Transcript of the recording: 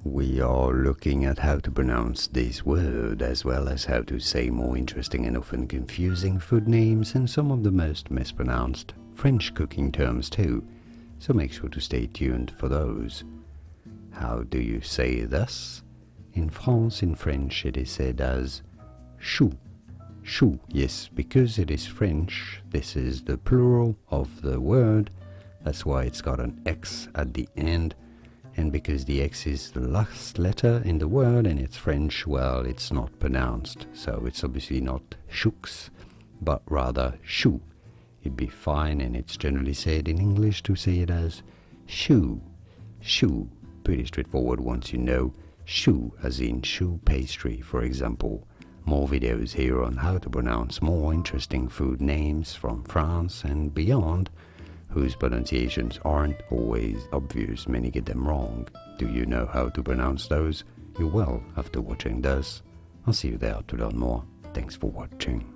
We are looking at how to pronounce this word, as well as how to say more interesting and often confusing food names and some of the most mispronounced French cooking terms too, so make sure to stay tuned for those. How do you say this? In France, in French, it is said as choux. Choux, yes, because it is French, this is the plural of the word, that's why it's got an X at the end. And because the X is the last letter in the word and it's French, well, it's not pronounced. So it's obviously not choux, but rather choux. It'd be fine, and it's generally said in English to say it as choux. Choux. Pretty straightforward once you know. Choux as in choux pastry, for example. More videos here on how to pronounce more interesting food names from France and beyond, whose pronunciations aren't always obvious. Many get them wrong. Do you know how to pronounce those? You will after watching this. I'll see you there to learn more. Thanks for watching.